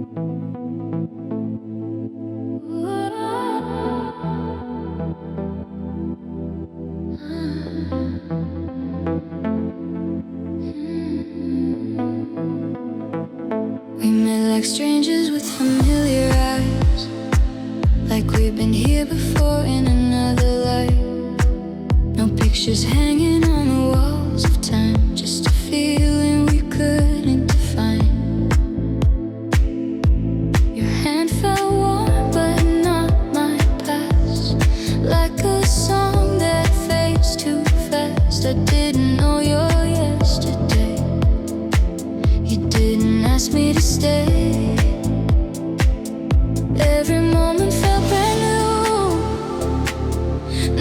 We met like strangers with familiar eyes, like we've been here before in another life. No pictures hanging on the walls of time, just a feeling we couldn't define. Your hand felt warm but not my past, like a song that fades too fast. I didn't know your yesterday, you didn't ask me to stay. Every moment felt brand new,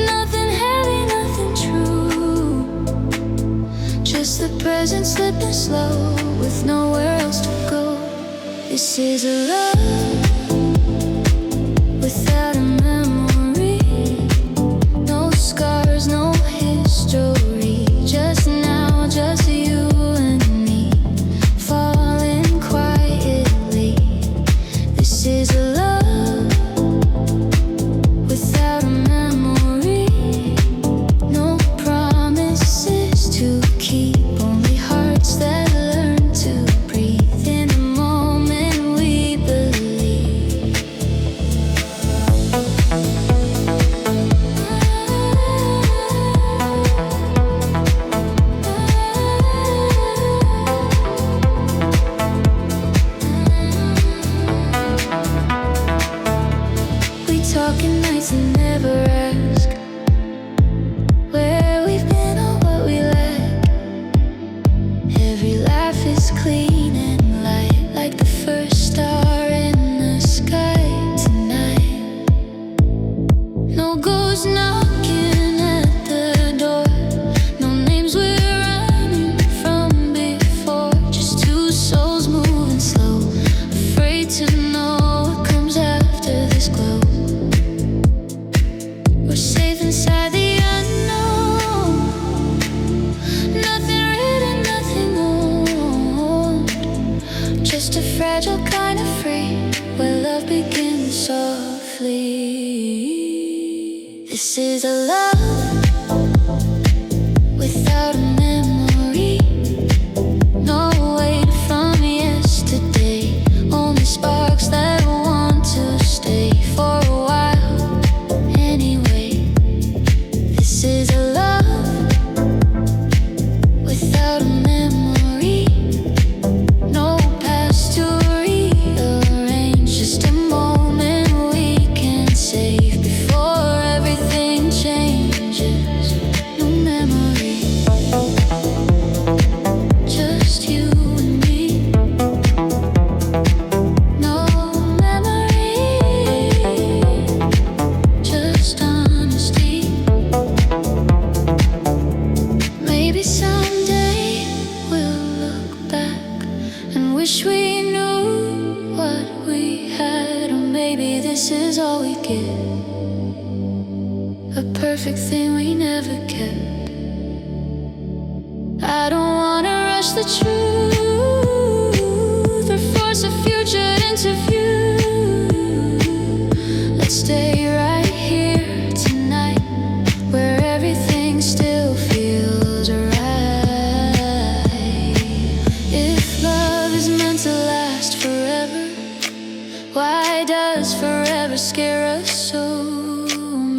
nothing heavy, nothing true, just the present slipping slow with nowhere else to go. This is a love without a memory, no scars, no history, just now, just you and me, falling quietly. This is a love without a memory, no promises to keep, only hearts that learn to breathe in the moment we believe. We talk at nights and never ask where we've been or what we lack. Every laugh is clean and light, like the first star in the sky tonight. No ghosts knocking at the door, no names we're running from before, just two souls moving slow, afraid to know what comes after this glow. We're safe inside the unknown, nothing written, nothing owned, just a fragile kind of free, where love begins softly. This is a love without a memory, no weight from yesterday, only sparks that want to stay for a while anyway. This is a love without a memory, no past to rearrange, just a moment we can save before everything changes. No memory, just you and me. No memory, just honesty. Maybe someday we'll look back and wish we knew what we had, or maybe this is all we get, a perfect thing we never kept. I don't wanna rush the truth or force a future into view. Let's stay right here tonight, where everything still feels right. If love is meant to last forever, why does forever scare us so?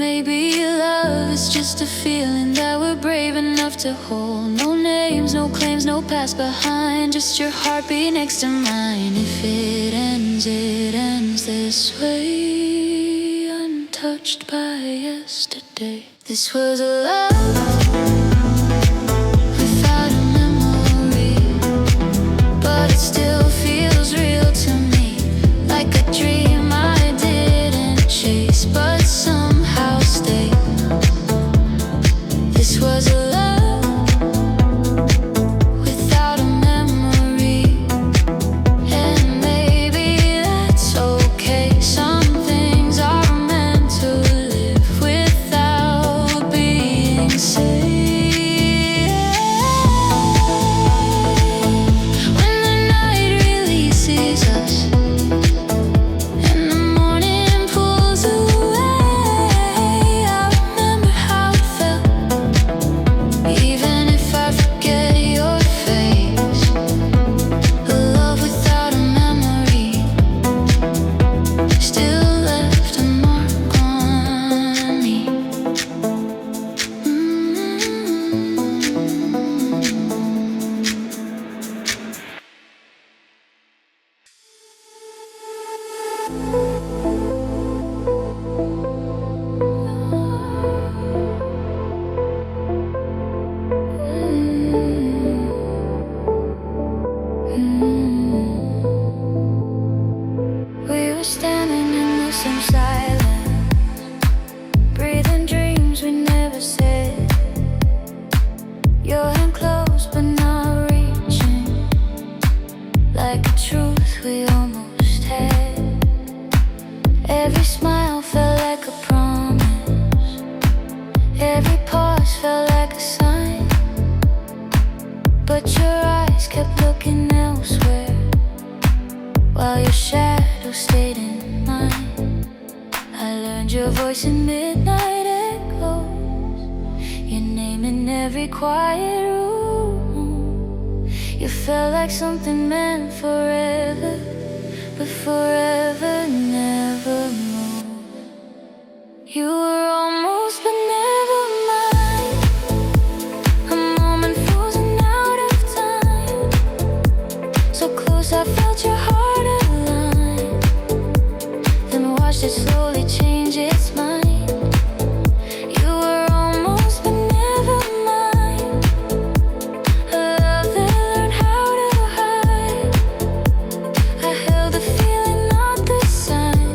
Maybe love is just a feeling that we're brave enough to hold. No names, no claims, no past behind, just your heartbeat next to mine. If it ends this way, untouched by yesterday. This was a love without a memory, but it still feels real to me, like a dream I didn't chase, but somehow stayed. This was a love without a memory, and maybe that's okay. Some things are meant to live without being said. When the night We were standing in the same silence, breathing dreams we never said. Your hand close but not reaching, like a truth we almost had. Every smile felt like a promise, every pause felt like a sign. But your eyes kept looking elsewhere, while your shadow stayed in mine. I learned your voice in midnight echoes, your name in every quiet room. You felt like something meant forever, but forever never moved. You were almost but never mine, a moment frozen out of time. So close I felt your heart align, then watched it slowly change its mind. You were almost but never mine, a love that learned how to hide. I held the feeling, not the sign.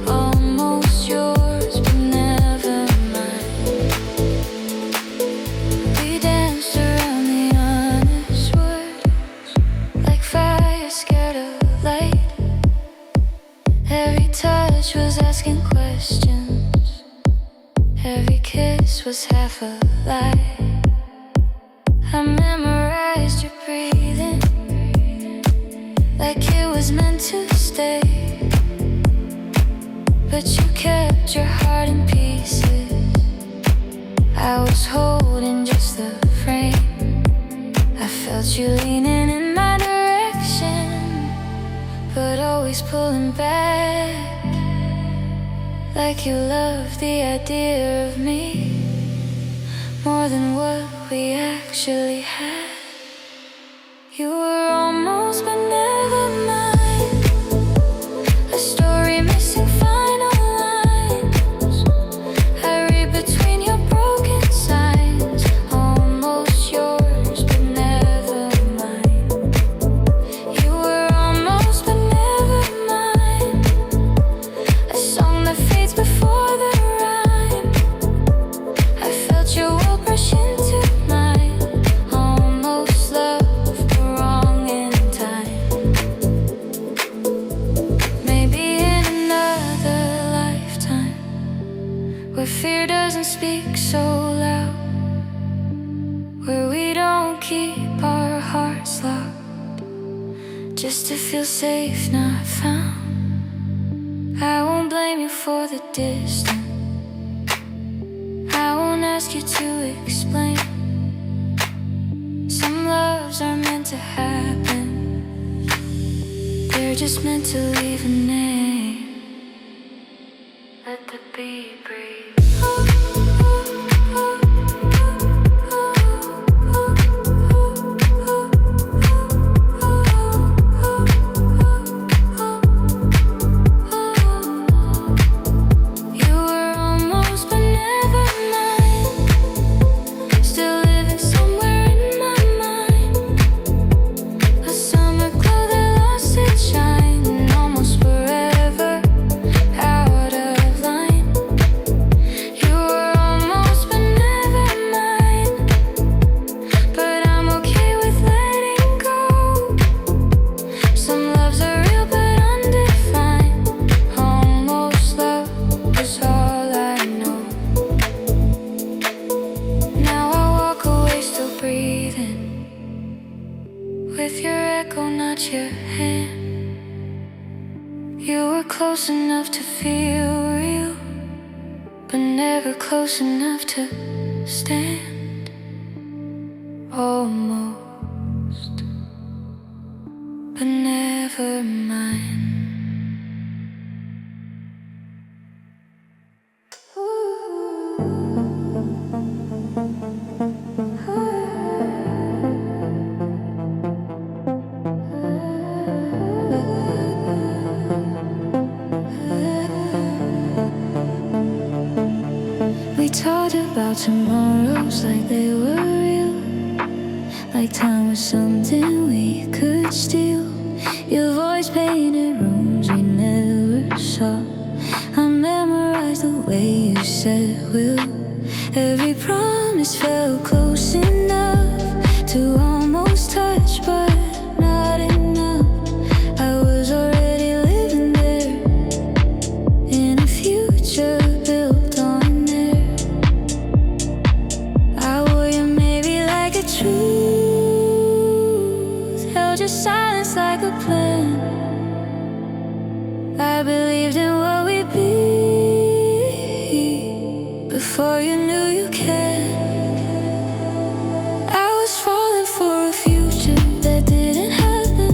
Almost yours but never mine. We danced around the honest words, like fire scared of light. Every touch was asking questions, every kiss was half a lie. I memorized your breathing, like it was meant to stay. But you kept your heart in pieces, I was holding just the frame. I felt you leaning in my direction, but always pulling back, like you loved the idea of me more than what we actually had. You were almost but never mine, a story missing final lines. I read between your broken signs, almost yours but never mine. You were almost but never mine, a song that fades before the rhyme. I felt your world brush into mine, almost love but wrong in time. Maybe in another lifetime, where fear doesn't speak so loud, where we don't keep our hearts locked just to feel safe, not found. I won't blame you for the distance, I won't ask you to explain. Some loves are meant to happen, they're just meant to leave a name. Let the beat breathe. You were almost but never mine, still living somewhere in my mind. A summer glow that lost its shine, and almost forever out of line. You were almost but never mine, but I'm okay with letting go. Some loves are real but undefined, almost love is all I know. Now I walk away still breathing, with your echo, not your hand. You were close enough to feel real, but never close enough to stand. Almost, but never mine. tomorrows like they were real, like time was something we could steal. Your voice painted rooms we never saw. I memorized the way you said will. Every promise felt close enough to almost touch, but not enough. I was already living there, in a future built on air. I wore you maybe like a truth, held your silence like a plan. I believed in what we'd be before you knew you cared. I was falling for a future that didn't happen,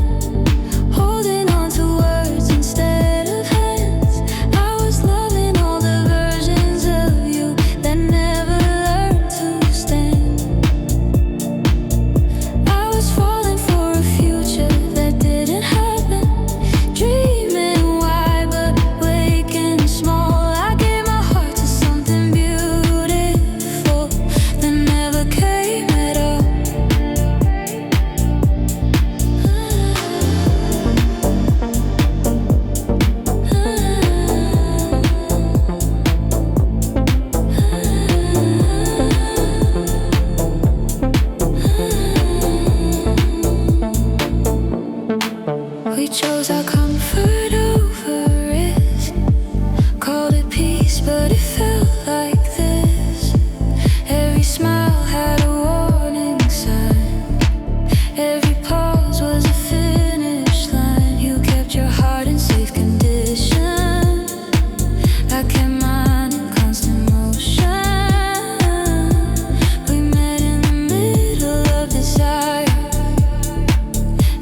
holding on to words instead of hands. I was loving all the versions of you that never learned to stand. I was falling for a future that didn't happen, dreaming wide but waking small. I gave my heart to something beautiful that never came at all. We chose our comfort over risk, called it peace, but it felt like this. Every smile had a warning sign, every pause was a finish line. You kept your heart in safe condition, I kept mine in constant motion. We met in the middle of desire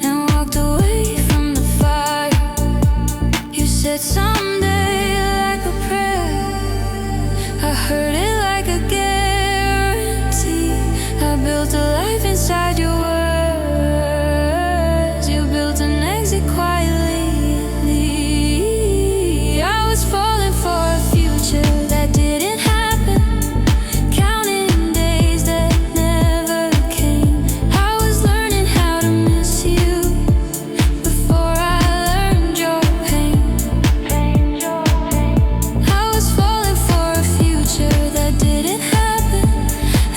and walked away from the fire. You said someday like a prayer, I heard it like a guarantee. I built a life inside your words, you built an exit quietly. I was falling for a future that didn't happen, counting days that never came. I was learning how to miss you before I learned your pain. I was falling for a future that didn't happen,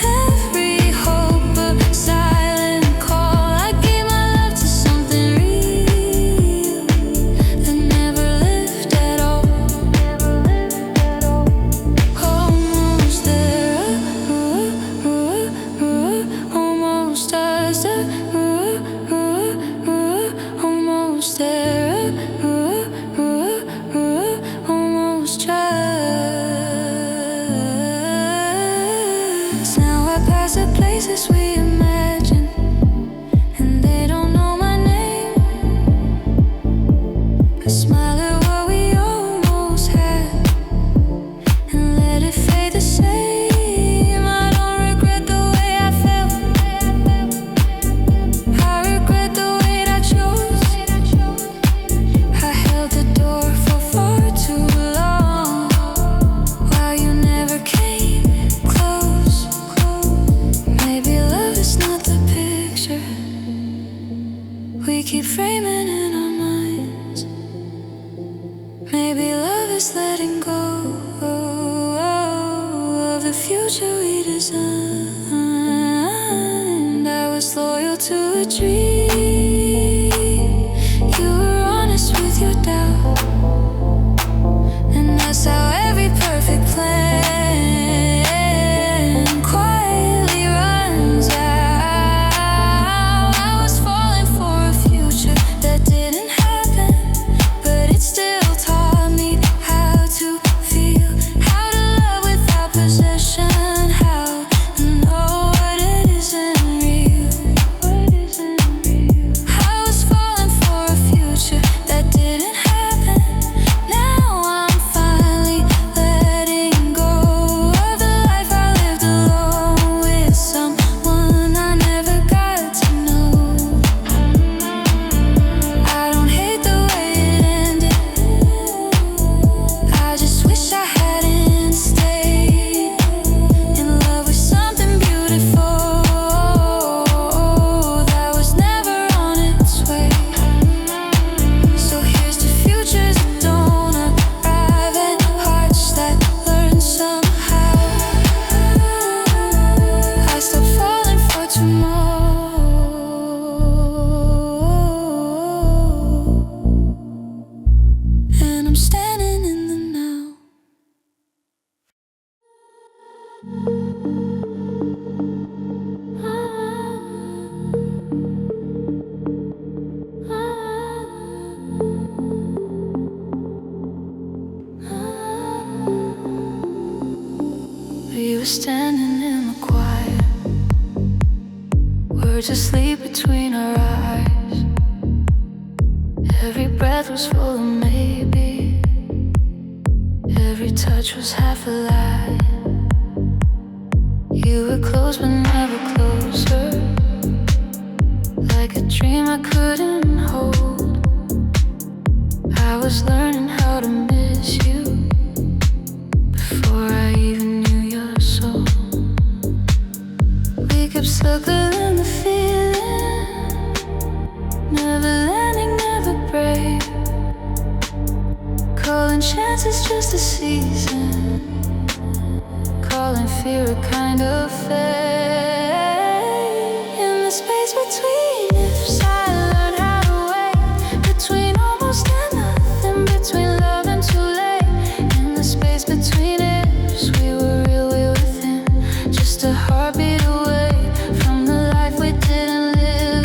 every hope a silent call. I gave my love to something real that never lived at all. Almost there, almost us, almost there, almost just. Now I pass the places we imagine, and they don't know my name. I smile at what we almost had and let it fade the same. I don't regret the way I felt, I regret the way I chose. I held the door for far too long, while you never came close. Maybe love is not the picture we keep framing in our minds. Maybe love is letting go of the future we designed. I was loyal to a dream, you were honest with your doubt, and that's how every perfect plan quietly runs out. I was falling for a future that didn't happen, but it still taught me how to feel, how to love without possession, how standing in the quiet, words asleep between our eyes. Every breath was full of maybe, every touch was half a lie. You were close but never closer, like a dream I couldn't hold. I was learning how to miss you before I even knew your soul. We kept circling the feeling, never landing, never brave, calling chances just a season, calling fear a kind of fate. In the space between ifs, I learned how to wait, between almost and nothing, between love and too late. In the space between ifs, we were real, we were thin, just a heartbeat away from the life we didn't live.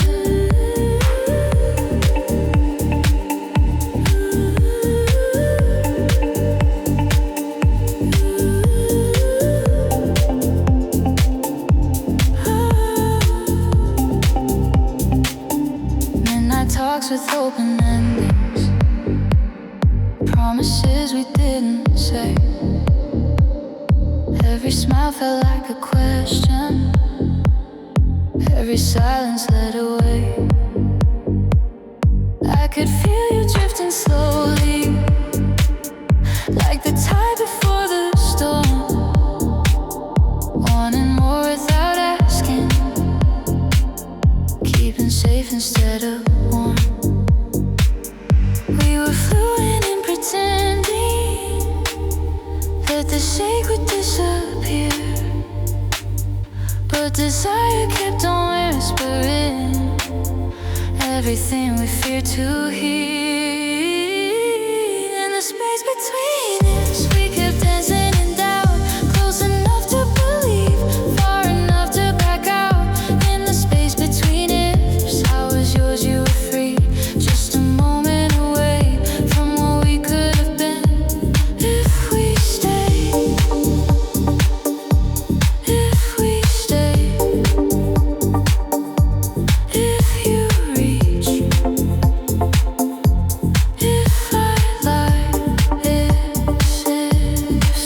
Talks with open endings, promises we didn't say. Every smile felt like a question, every silence led away. I could feel you drifting slowly, like the tide before the storm, wanting more without asking, keeping safe instead of warm. We were fluent in pretending that the sacred disappear, but desire kept on whispering everything we feared to hear. In the space between us, we kept dancing in doubt, close enough to believe, far enough to back out. In the space between ifs, I was yours, you were free, just a moment away from what we could have been if we stayed. If we stayed. If you reach. If I lie, it's ifs.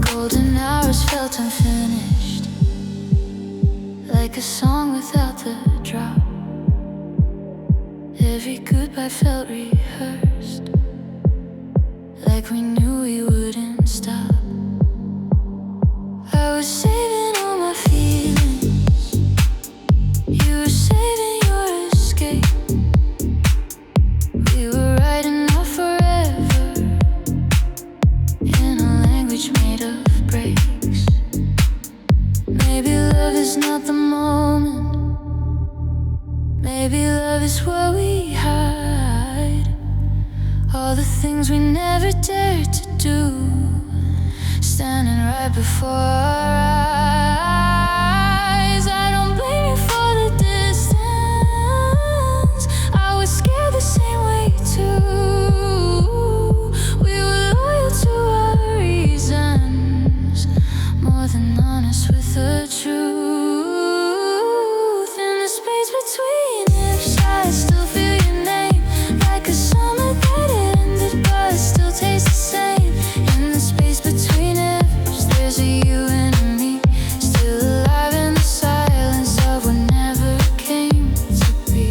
Golden hours felt unfinished, like a song without the drop. Every goodbye felt rehearsed, like we knew we wouldn't stop. I was saving all my feelings, you were saving your escape. We were writing off forever in a language made of breaks. Maybe love is not the moment, maybe love is what we hide, all the things we never dared to do, standing right before our eyes. I don't blame you for the distance, I was scared the same way too. We were loyal to our reasons, more than honest with the truth. In the space between ifs, I still feel your name, like a summer that ended but still tastes the same. In the space between ifs, there's a you and a me, still alive in the silence of what never came to be.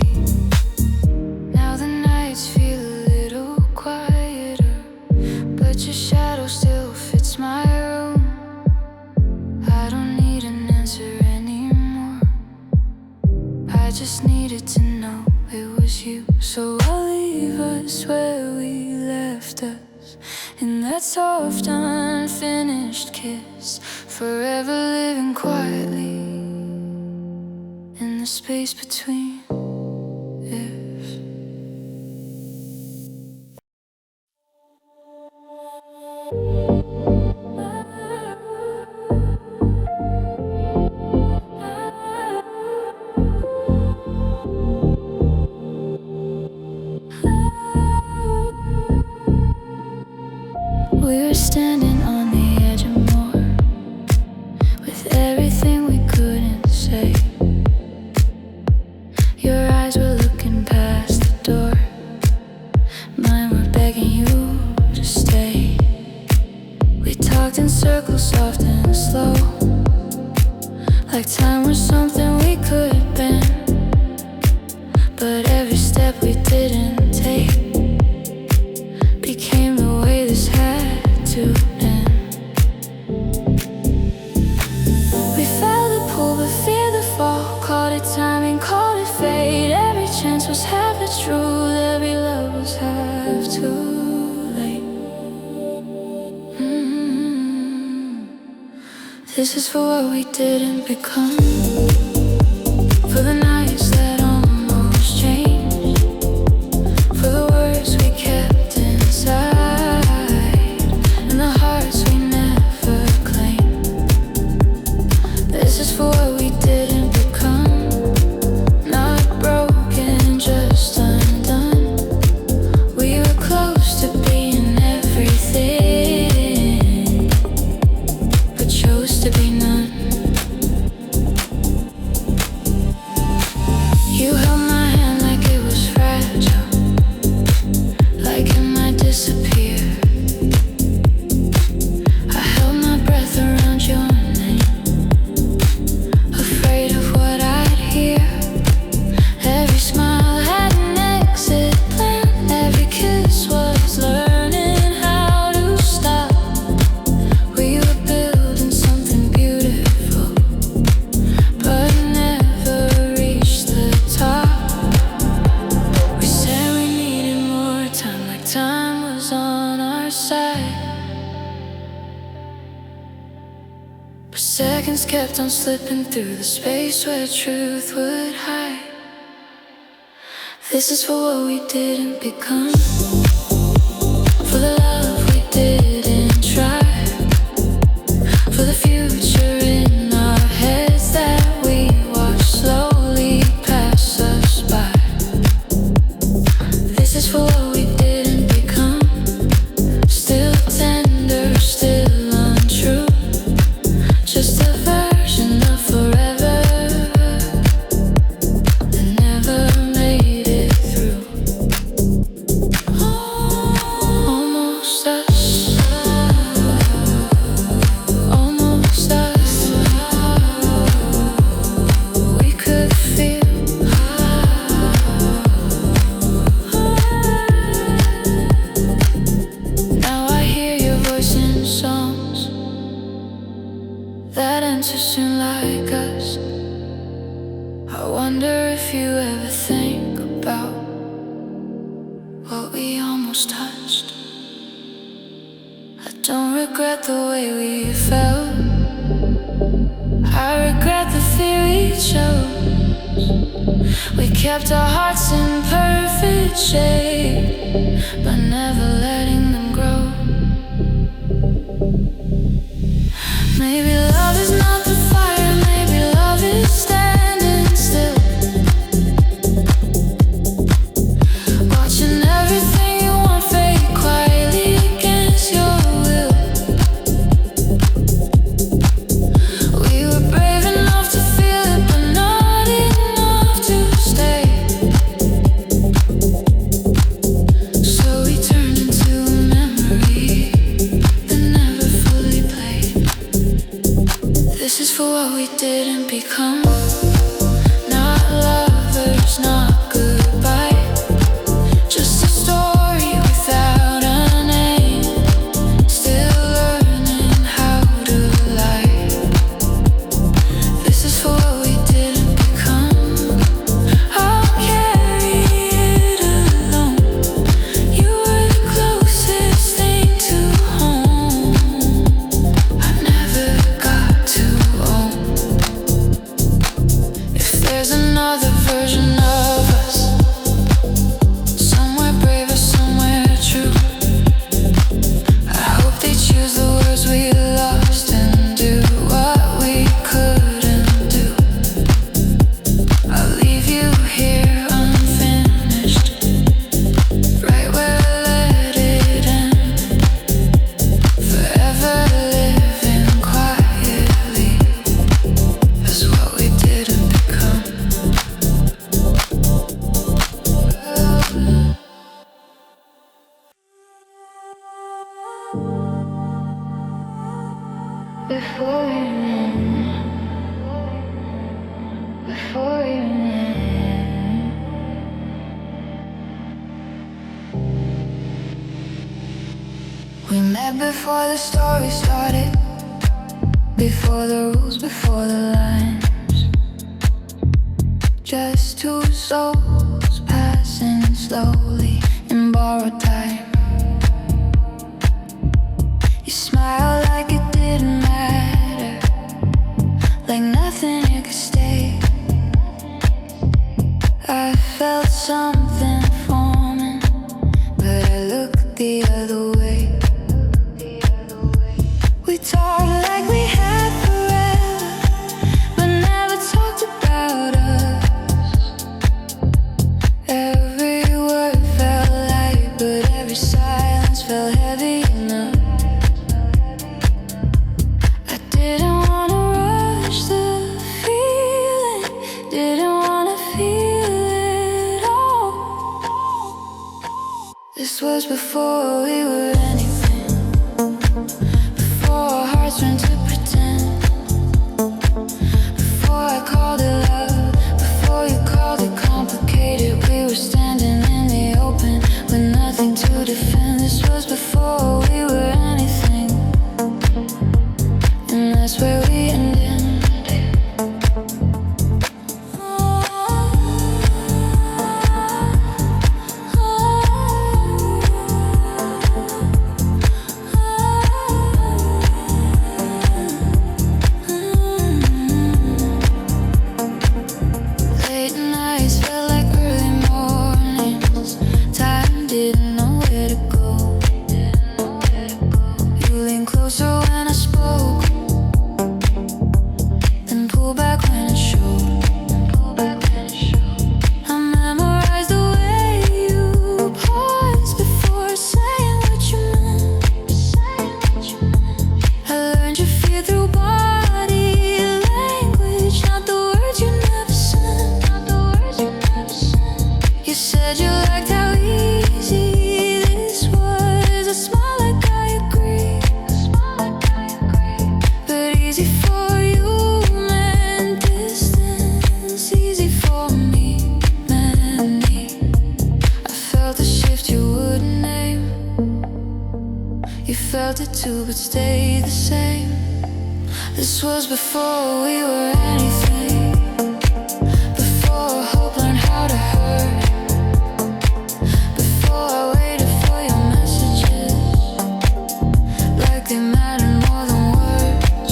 Now the nights feel a little quieter, but your shadow still fits my room. I don't need an answer anymore, I just needed to know it was you. So I'll leave us where we left us, in that soft unfinished kiss, forever living quietly in the space between ifs. standing on the edge of more, with everything we couldn't say. Your eyes were looking past the door, mine were begging you to stay. We talked in circles, soft and slow, like time was something we could bend. But every step we didn't take became the way this had to end. We felt the pull but feared the fall, called it timing, called it fate. Every chance was half the truth, every love was half too late. This is for what we didn't become, for the nights that almost changed, for the words we kept inside, and the hearts we never claimed. This is for what we didn't become, not broken, just undone. We were close to being everything, but chose to be none. You held my hand like it was fragile, like it might disappear. I held my breath around your name, afraid of what I'd hear. Every smile had an exit plan, every kiss was learning how to stop. We were building something beautiful, but never reached the top. We said we needed more time, like time was on our side. But seconds kept on slipping through the space where truth would hide. This is for what we didn't become, for the love we didn't try, for the future in our heads that we watched slowly pass us by. This is for what we didn't become, still tender, still untrue, just a version of forever that never made it through. Almost us, almost us. We could feel. Now I hear your voice in songs that enter soon like us. I wonder if you ever think about what we almost touched. I don't regret the way we felt, I regret the fear we chose. We kept our hearts in perfect shape, but never letting them grow. Maybe love is not the fire, maybe love is standing still, watching everything you want fade quietly against your will. We were brave enough to feel it, but not enough to stay. So we turned into a memory that never fully played. This is for what we didn't become, not lovers, not goodbye, just a story without a name, still learning how to lie. This is for what we didn't become, I'll carry it alone. You were the closest thing to home I never got to own. before we met, before we met. We met before the story started, before the rules, before the lines. Just two souls passing slowly in borrowed time. You smile like it didn't matter, like nothing here could stay. I felt something forming, but I looked the other way. We talked like we had forever, but never talked about us. Every word felt light, but every silence felt heavy enough. I didn't wanna rush the feeling, didn't wanna feel it all. This was before we were anything, before our hearts learned to pretend, before I called it love, before you called it complicated. We were standing in the open with nothing to defend. This was before we were anything, and that's where we ended. Late nights felt like early mornings. Time didn't know where to go. You leaned closer when I spoke, then pull back when it showed. I memorized the way you paused before saying what you meant. I learned your fear through body language, not the words you never said. You said you liked how easy this was. I smile like I agree, but easy for you meant distance, easy for me meant me. I felt a shift you wouldn't name. You felt it too, but stayed the same. This was before we were anything, before hope learned how to hurt, before I waited for your messages like they mattered more than words.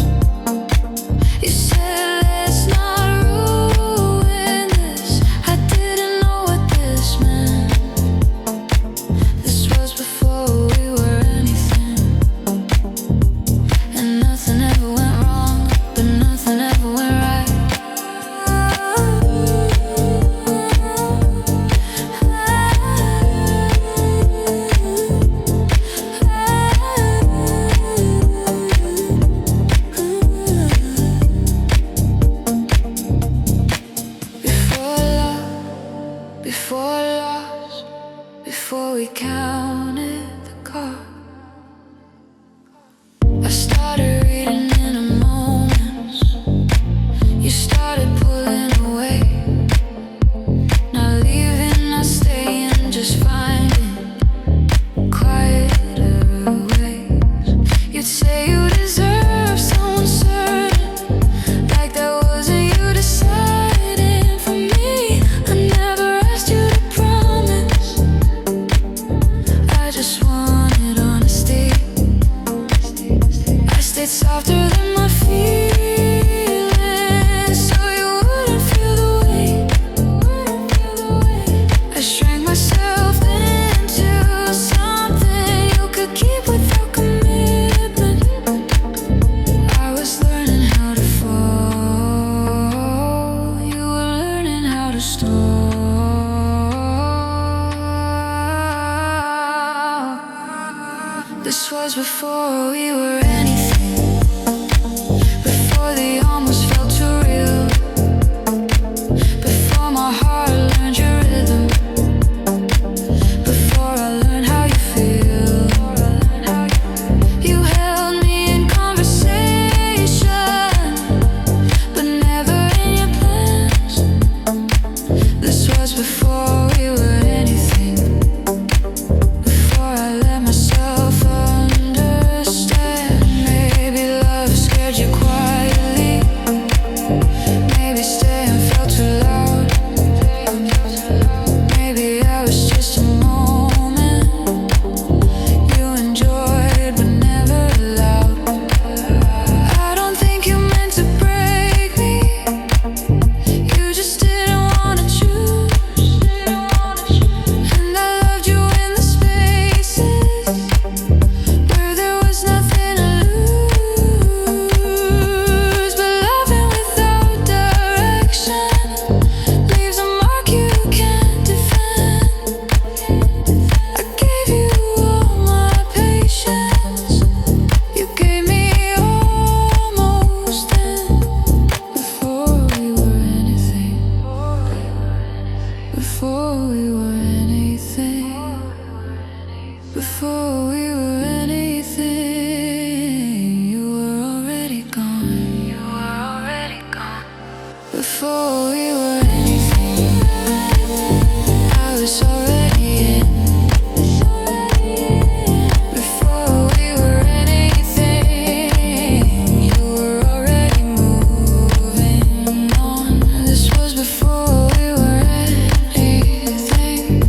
You said let's not ruin this. I didn't know what this meant. This was before we were anything, and nothing ever went wrong, but nothing ever went right. Before love, before loss, before we counted the cost, I started reading in a moment. You started pulling away, not leaving, not staying, just finding quieter ways. You'd say you deserve someone certain, like that wasn't you deciding for me. I never asked you to promise, I just wanted honesty. I stayed softer than my feelings, so you wouldn't feel the weight. I shrank myself into something you could keep without commitment. I was learning how to fall, you were learning how to stall. This was before we were anything, before they almost felt too real, before my heart learned your rhythm, before I learned how you feel. You held me in conversation Before we were anything, you were already gone. You were already gone. Before we were anything, I was already in. Before we were anything, you were already moving on. This was before we were anything.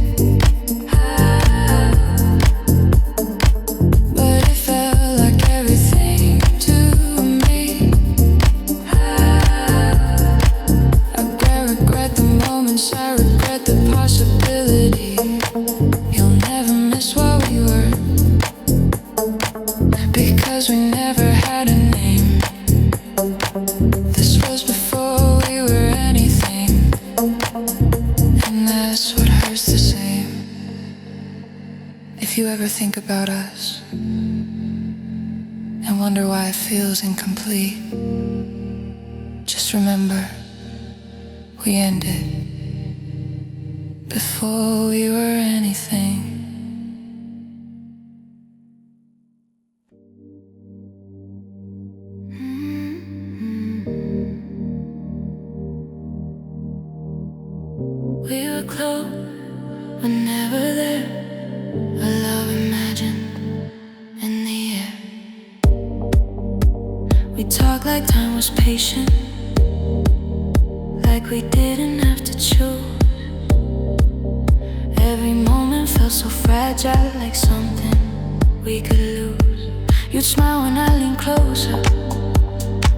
But it felt like everything to me. I regret the moments, I regret the possibility. You'll never miss what we were, because we never had a name. This was before we were anything, and that's what hurts the same. If you ever think about us and wonder why it feels incomplete, just remember, we ended before we were anything. We were close, but never there. A love imagined in the air. We talked like time was patient, like we didn't have to choose. Every moment felt so fragile, like something we could lose. You'd smile when I leaned closer,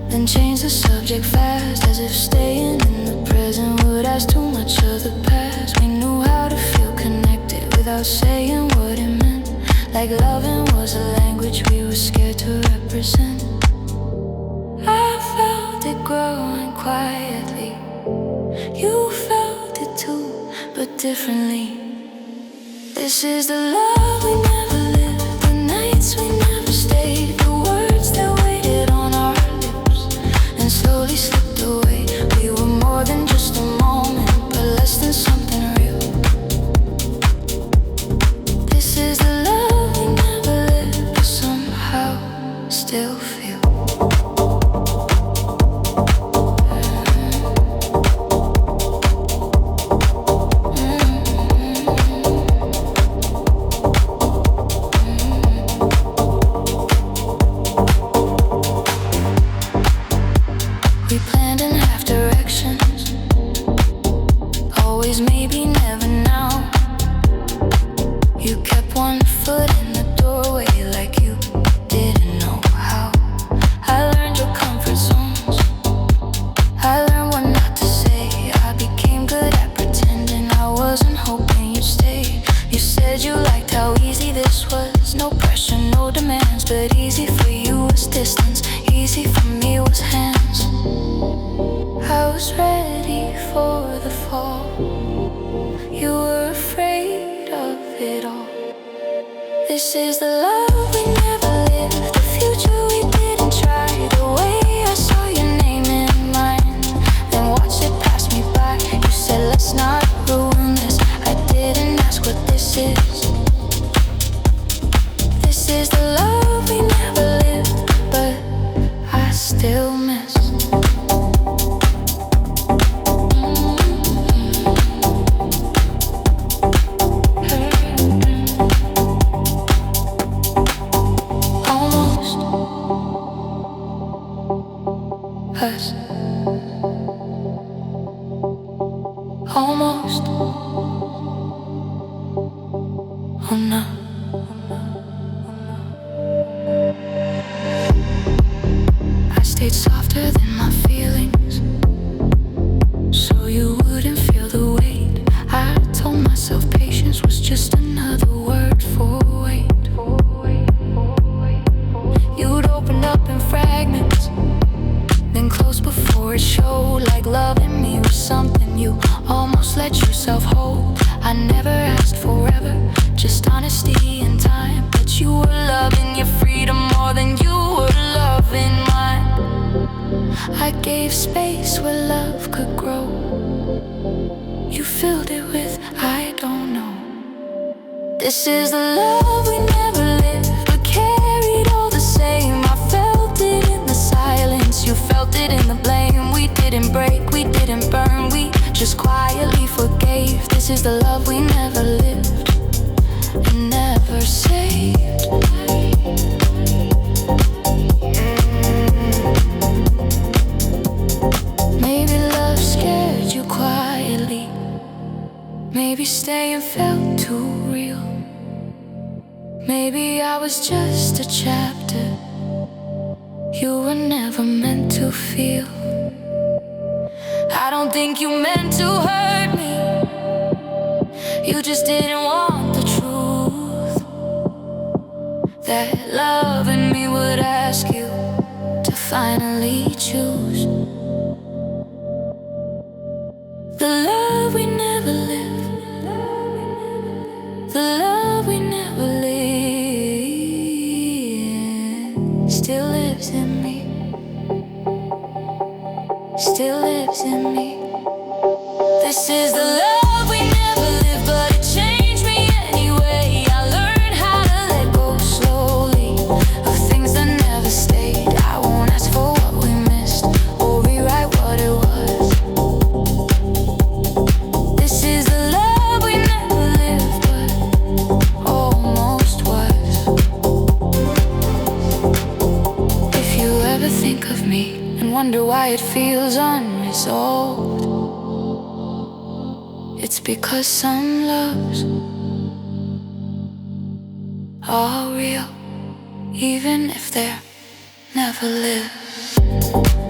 then change the subject fast, as if staying in the present would ask too much of the past. We knew how to feel connected without saying what it meant, like loving was a language we were scared to represent. I felt it growing quietly. You felt it too, but differently. This is the love we never lived, the nights we never stayed, the words that waited on our lips and slowly slipped away. We were more than just a moment, but less than something real. This is the love we never lived, but somehow still feel. We planned in half directions, always maybe, never now. You kept one foot in the doorway like you didn't know how. I learned your comfort zones, I learned what not to say. I became good at pretending I wasn't hoping you'd stay. You said you liked how easy this was, no pressure, no demands. But easy for you was distance, easy for me was hands. I was ready for the fall. You were afraid of it all. This is the love we never lived, the future we didn't try. The way I saw your name in mine, then watched it pass me by. You said let's not ruin this. I didn't ask what this is. This is the love we never lived, but I still miss. Us. Almost. Oh no. I stayed softer than my feelings, so you wouldn't feel the weight. I told myself patience was just another word for wait. You'd open up in fragments, then close before it showed, like loving me was something you almost let yourself hold. I never asked forever, just honesty and time. But you were loving your freedom more than you were loving mine. I gave space where love could grow. You filled it with I don't know. This is the love we never lived, but carried all the same. I felt it in the silence, you felt it in the blame. We didn't break, we didn't burn, we just quietly forgave. This is the love we never lived and never saved. Maybe love scared you quietly, maybe staying felt too real. Maybe I was just a chapter you were never meant to feel. I don't think you meant to hurt me, you just didn't want the truth. That love in me would ask you to finally choose. The love we never lived, the love we never lived, still lives in me, still lives in me. This is the love we never lived, but it changed me anyway. I learned how to let go slowly of things that never stayed. I won't ask for what we missed or rewrite what it was. This is the love we never lived, but almost was. If you ever think of me and wonder why it feels unresolved, it's because some loves are real, even if they're never lived.